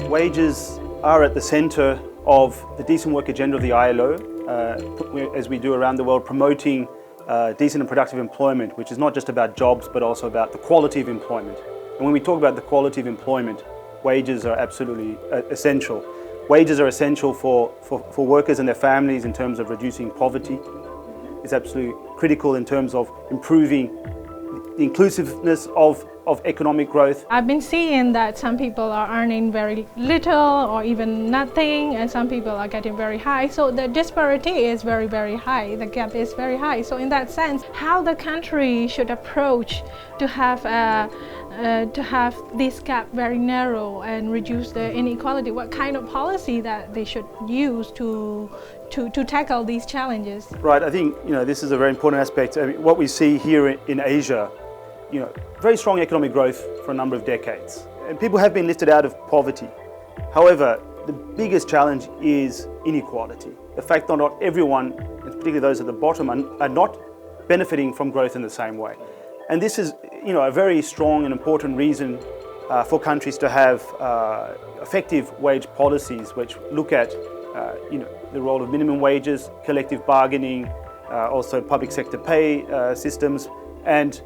Wages are at the center of the decent work agenda of the ILO, as we do around the world, promoting decent and productive employment, which is not just about jobs, but also about the quality of employment. And when we talk about the quality of employment, wages are absolutely essential. Wages are essential for workers and their families in terms of reducing poverty. It's absolutely critical in terms of improving the inclusiveness of economic growth. I've been seeing that some people are earning very little or even nothing, and some people are getting very high. So the disparity is very, very high. The gap is very high. So in that sense, how the country should approach to have this gap very narrow and reduce the inequality? What kind of policy that they should use to tackle these challenges? Right, I think this is a very important aspect. I mean, what we see here in Asia, very strong economic growth for a number of decades. And people have been lifted out of poverty. However, the biggest challenge is inequality. The fact that not everyone, and particularly those at the bottom, are not benefiting from growth in the same way. And this is a very strong and important reason for countries to have effective wage policies which look at the role of minimum wages, collective bargaining, also public sector pay systems, and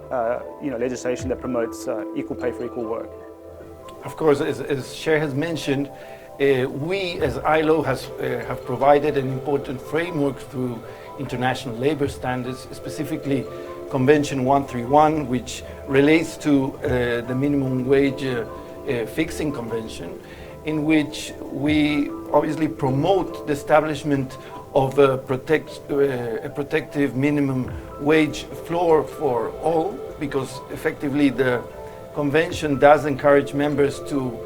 legislation that promotes equal pay for equal work. Of course, as Chair has mentioned, we as ILO have provided an important framework through international labor standards, specifically Convention 131, which relates to the minimum wage fixing convention, in which we obviously promote the establishment of a protective minimum wage floor for all, because effectively the convention does encourage members to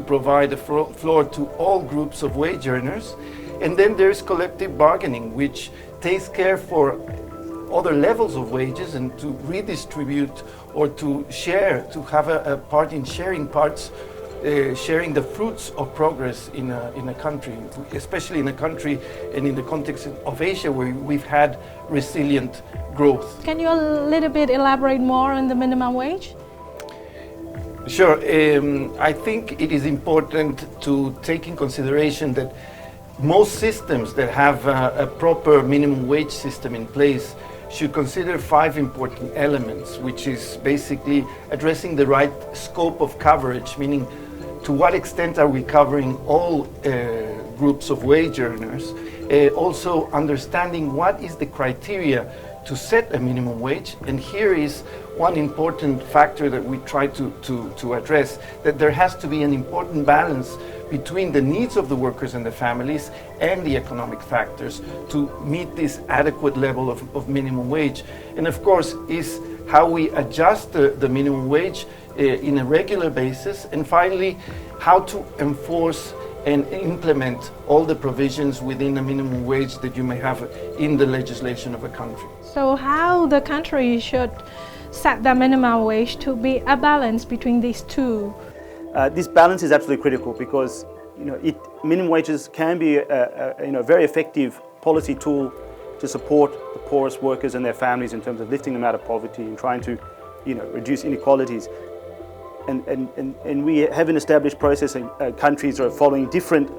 provide a floor to all groups of wage earners. And then there's collective bargaining, which takes care for other levels of wages and to redistribute or to share, to have a part in sharing parts, sharing the fruits of progress in a country, especially in a country and in the context of Asia where we've had resilient growth. Can you a little bit elaborate more on the minimum wage? Sure. I think it is important to take in consideration that most systems that have a proper minimum wage system in place should consider 5 important elements, which is basically addressing the right scope of coverage, meaning to what extent are we covering all groups of wage earners, also understanding what is the criteria to set a minimum wage. And here is one important factor that we try to address, that there has to be an important balance between the needs of the workers and the families and the economic factors to meet this adequate level of minimum wage. And of course is how we adjust the minimum wage in a regular basis, and finally how to enforce and implement all the provisions within a minimum wage that you may have in the legislation of a country. So how the country should set the minimum wage to be a balance between these two? This balance is absolutely critical because minimum wages can be a very effective policy tool to support the poorest workers and their families in terms of lifting them out of poverty and trying to reduce inequalities. And we have an established process, and countries are following different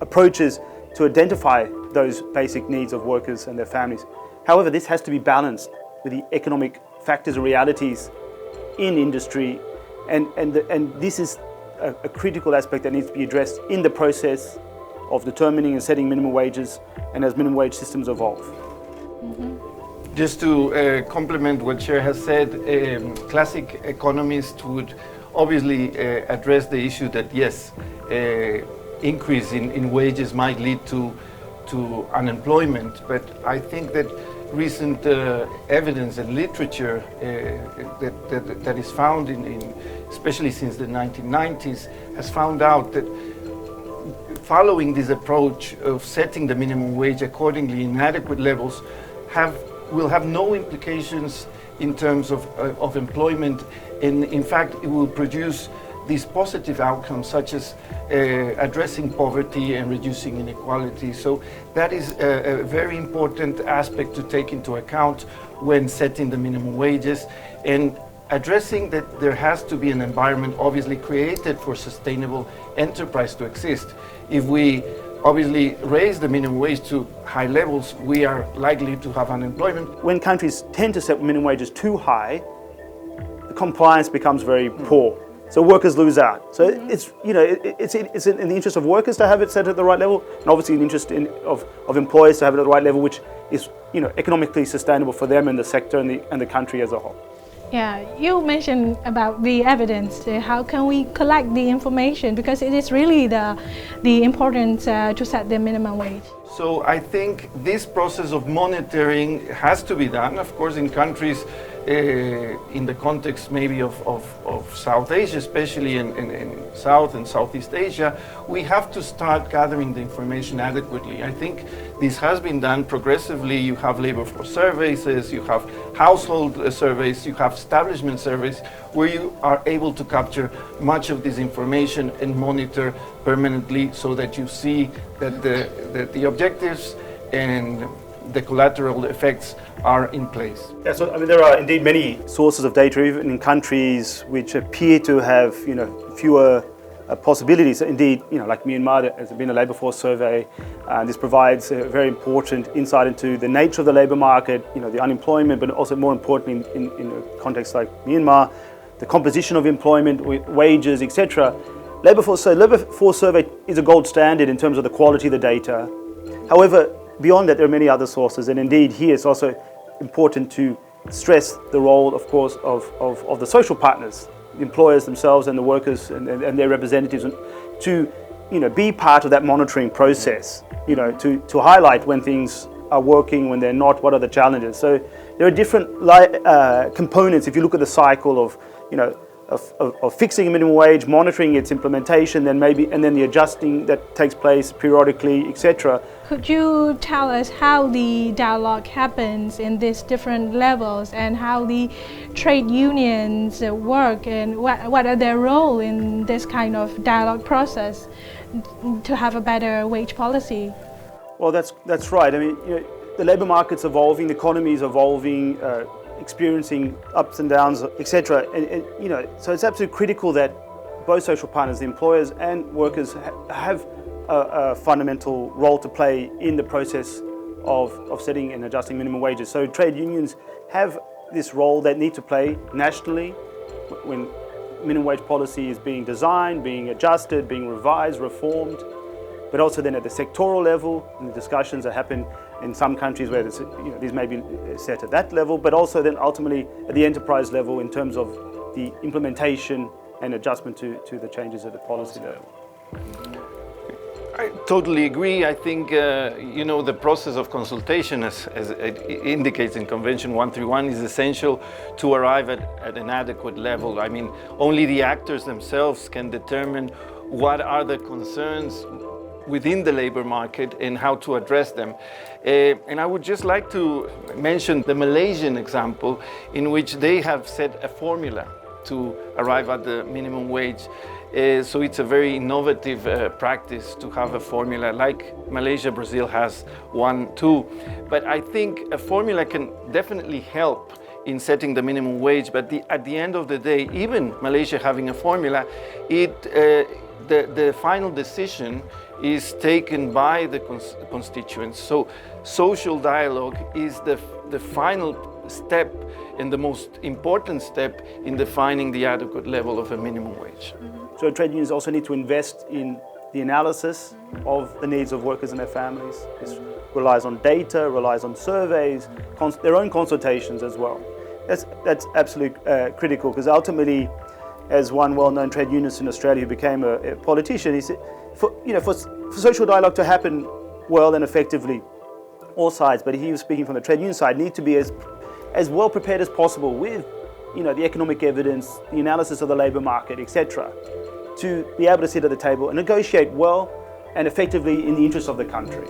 approaches to identify those basic needs of workers and their families. However, this has to be balanced with the economic factors and realities in industry, and this is a critical aspect that needs to be addressed in the process of determining and setting minimum wages and as minimum wage systems evolve. Mm-hmm. Just to complement what Chair has said, classic economists would obviously address the issue that yes, increase in wages might lead to unemployment, but I think that recent evidence and literature that is found in especially since the 1990s has found out that following this approach of setting the minimum wage accordingly in adequate levels will have no implications in terms of employment, and in fact it will produce these positive outcomes such as addressing poverty and reducing inequality. So that is a very important aspect to take into account when setting the minimum wages. And addressing that there has to be an environment obviously created for sustainable enterprise to exist. If we obviously raise the minimum wage to high levels, we are likely to have unemployment. When countries tend to set minimum wages too high, the compliance becomes very poor. So workers lose out. So it's in the interest of workers to have it set at the right level, and obviously in the interest of employers to have it at the right level, which is economically sustainable for them and the sector and the country as a whole. Yeah, you mentioned about the evidence. How can we collect the information? Because it is really the importance to set the minimum wage. So I think this process of monitoring has to be done, of course, in countries in the context maybe of South Asia, especially in South and Southeast Asia. We have to start gathering the information adequately. I think this has been done progressively. You have labor force surveys, you have household surveys, you have establishment surveys, where you are able to capture much of this information and monitor permanently, so that you see that the objectives and the collateral effects are in place. Yeah, so there are indeed many sources of data, even in countries which appear to have fewer possibilities. Indeed, like Myanmar, there has been a labour force survey, and this provides a very important insight into the nature of the labour market, the unemployment, but also more importantly in a context like Myanmar, the composition of employment, wages, etc. Labour force survey is a gold standard in terms of the quality of the data. However, beyond that, there are many other sources, and indeed here it's also important to stress the role, of course, of the social partners, the employers themselves and the workers and their representatives, to be part of that monitoring process, to highlight when things are working, when they're not, what are the challenges. So there are different components. If you look at the cycle of fixing a minimum wage, monitoring its implementation, and then the adjusting that takes place periodically, etc. Could you tell us how the dialogue happens in these different levels, and how the trade unions work, and what are their role in this kind of dialogue process to have a better wage policy? Well, that's right. I mean, the labour market's evolving, the economy is evolving, experiencing ups and downs, etc. And so it's absolutely critical that both social partners, the employers and workers, have a fundamental role to play in the process of setting and adjusting minimum wages. So trade unions have this role they need to play nationally when minimum wage policy is being designed, being adjusted, being revised, reformed, but also then at the sectoral level, and the discussions that happen in some countries where these may be set at that level, but also then ultimately at the enterprise level in terms of the implementation and adjustment to the changes at the policy level. I totally agree. I think, the process of consultation, as it indicates in Convention 131, is essential to arrive at an adequate level. I mean, only the actors themselves can determine what are the concerns within the labor market and how to address them. And I would just like to mention the Malaysian example, in which they have set a formula to arrive at the minimum wage. So it's a very innovative practice to have a formula like Malaysia, Brazil has one too. But I think a formula can definitely help in setting the minimum wage, but at the end of the day, even Malaysia having a formula, the final decision is taken by the constituents. So social dialogue is the final step and the most important step in defining the adequate level of a minimum wage. So trade unions also need to invest in the analysis of the needs of workers and their families. This relies on data, relies on surveys, their own consultations as well. That's absolutely critical, because ultimately, as one well-known trade unionist in Australia who became a politician, he said, for social dialogue to happen well and effectively, all sides, but he was speaking from the trade union side, need to be as well prepared as possible with the economic evidence, the analysis of the labour market, etc., to be able to sit at the table and negotiate well and effectively in the interest of the country.